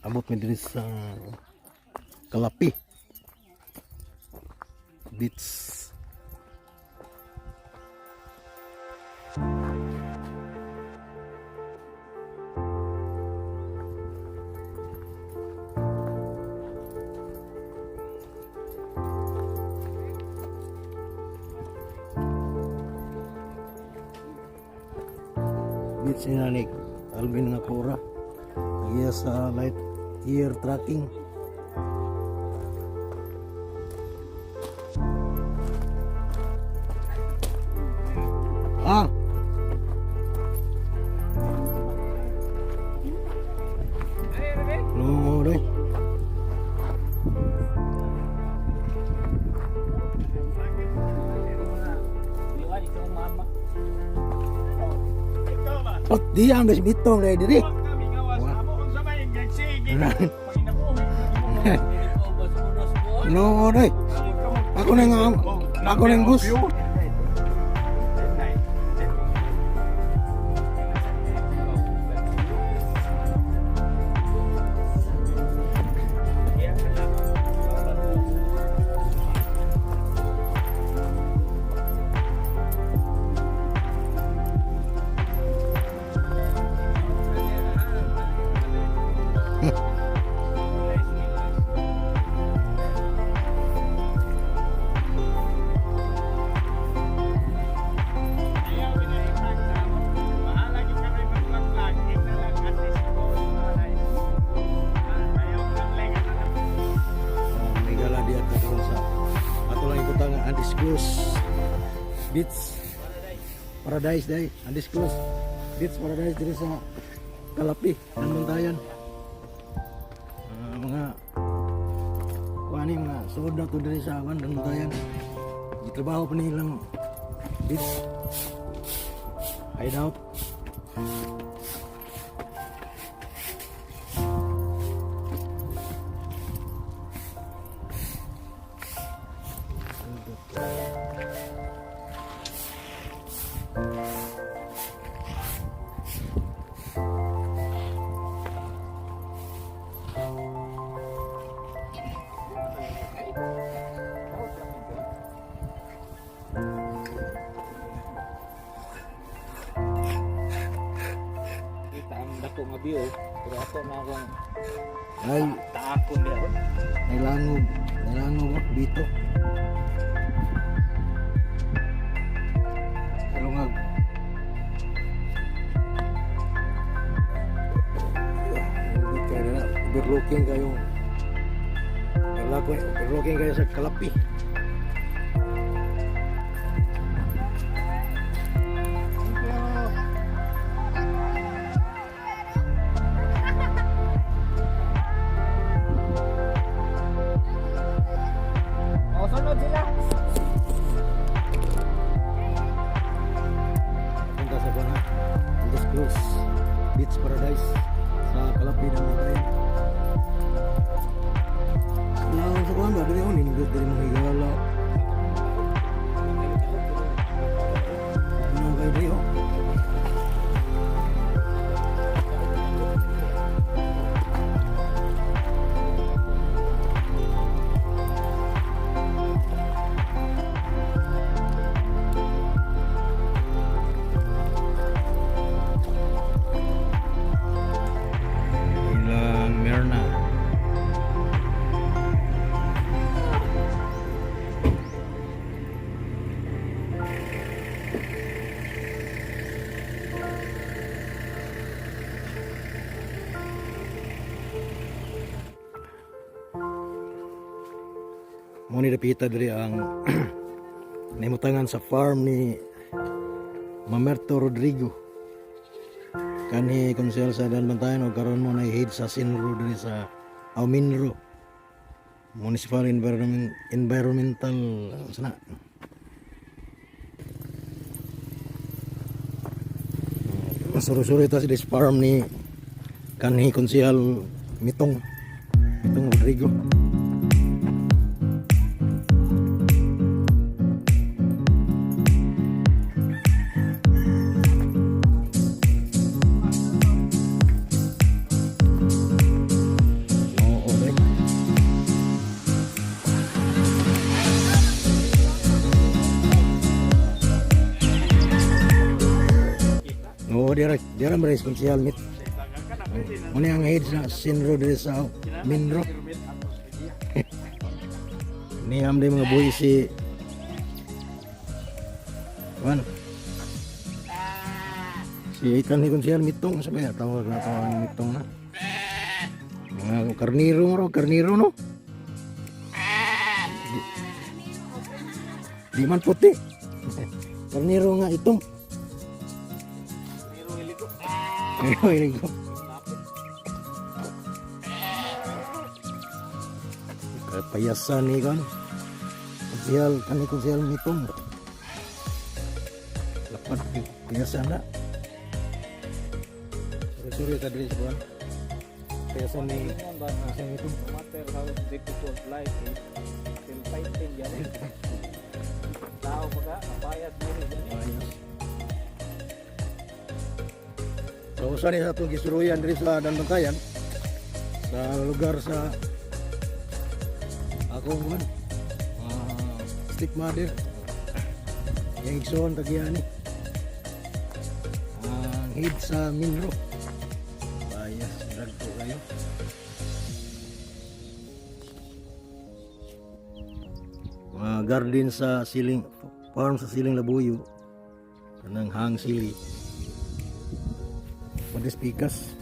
abot mi diri sa Kalapi Beach. Beach ni Nanik Alvin Nakura lagi sa light year tracking. No deh. Oh, dia ang bitong deh diri. No deh. Aku neng bus. Undisclosed Beach Paradise dahil Undisclosed Beach Paradise diri sa Kalapi dan Bantayan. Mga kuani mga soda to diri sa awan dan Bantayan. Gitrabaho pa nilang beach hideout. Dako nga view, pero ako na akong Ay, taakon niya. Nilangog dito. Salungag. Overlooking kayo. Overlooking kayo sa Kalapi. Sunod sila. Punta sa Bana Undisclosed Beach Paradise sa Kalapi ng Bantayan. Lawan sa kuwan ba? Dili ko nindot dili mo higala. Ano kayo dili oh? Mo ni dapita diri ang nimutangan sa farm ni Mamerto Rodrigo kanhi konsel sa Dan Bantayan o karon mo na head sa Sinro diri sa Auminro Municipal Environmental sana masuro-suro ito sa farm ni kanhi konsel Mitong Rodrigo. dira maris konsyal mit. Muna ang head sa Sinro diri sa Minro. Ni am mga buhi si Juan. Si ikan ni konsyal mitong sabi tawag na tawag mitong na. Mga karniro no. Di man puti. Karniro nga itong. Karniro iligo. Payasan ni kan. Konsyal mitong. Lapat payasan na. Sorry tadi sebuah. Payasan ni payasan mitong. No matter how difficult life is, still fighting yan. Tao pa ka, kapayat mo rin yan. So usa ni sa itong gisuruyan diri sa Dandangkayan sa lugar sa akong stepmother yang igsoon tagiani ang head sa Minro. Bayas drag ko kayo. Mga garden sa siling farm sa siling Labuyo kanang hang sili. Padas pikas.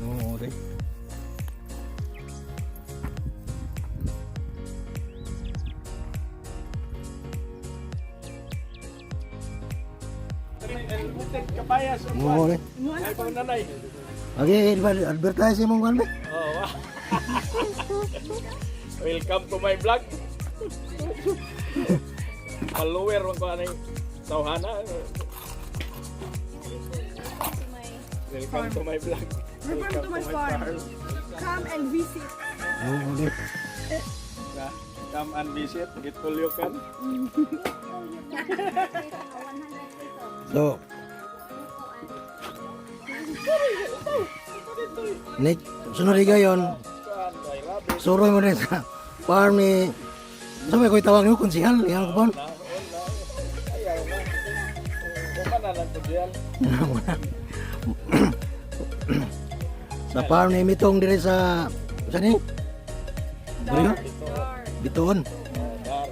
No, deh. Kapayas. No, deh. Ay, pang nanay. Okay, advertise mo kan be? Oh, wow. Welcome to my vlog. Follower mo ko anay tawhana. Welcome to my vlog. Welcome to my farm. Come and visit. No, deh. Come and visit, get tulyokan. So, Nick, sunod gayon. Suroy mo rin sa farm ni sabi ko itawag niyo konsihal yang ko pon. Ayaw na. Kumana lang to diyan. Sa farm ni Mitong dire sa ni? Ano? Bituon. Dar.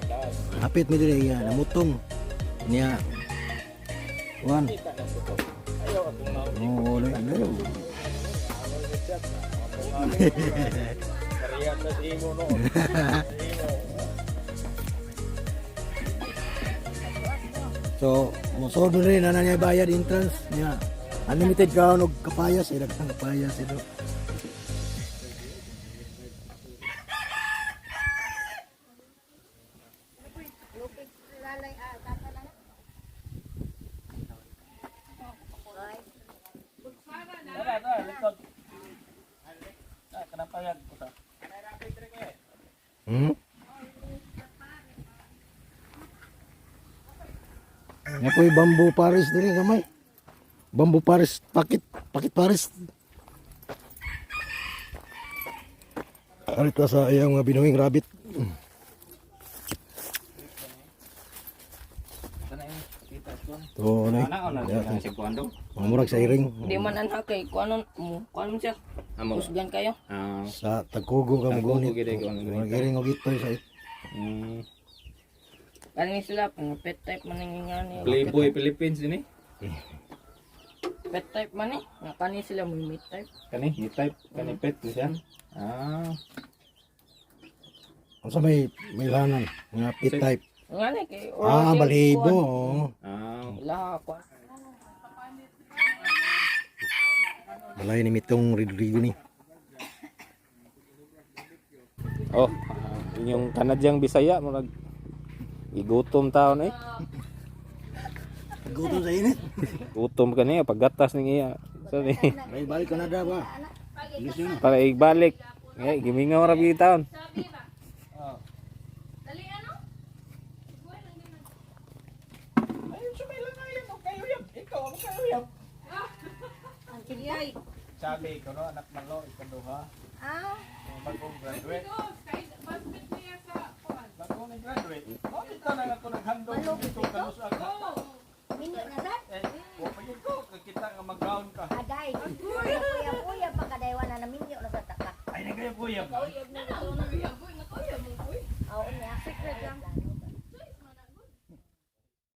Hapit mi dire ya namutong niya. Juan. Kita na to. Ayaw akong na. Oh, ano? Kariyan na si Imo no. So, musod mo rin na niya bayad entrance niya. Unlimited ka og kapayas, ila kang kapayas ito. Tara, likod. Kenapa yan? Ako'y bamboo paris diri gamay. Bamboo paris pakit paris. Alita sa iyang mga binuhing rabbit. To na. Mamurag sa iring. Di man anak kay kuanon mo siya. Usgan kayo. Sa tagkugo ka mo gunit. Mga iring og itoy sa Kani sila pang pet type man ngingani. Playboy Philippines ini. Pet type man ni. Nga kani sila mo meat type. Kani, ni type, kani pet ni siya. unsa may lanan nga pit type. Ngani kay Balibo. Laha ko. Balay ni Mitong Rodrigo ni. Oh, inyong kanadyang Bisaya murag igutom taon eh. Gutom sa init. Gutom ka niya paggatas ning iya. Sorry. Ay balik Canada ba? Ilis yun. Para ibalik. Eh, gimingaw ra gyud taon. Sabi ko no anak malo ikaduha. bagong graduate. Bagong graduate. Bakit na lang ako naghandog dito kanus aga? Minyo na sad. Wa pa yun ko kita nga mag-ground ka. Aday. Kuya-kuya pagkadaywa na minyo na sa taka. Ay nagaya kuya ba?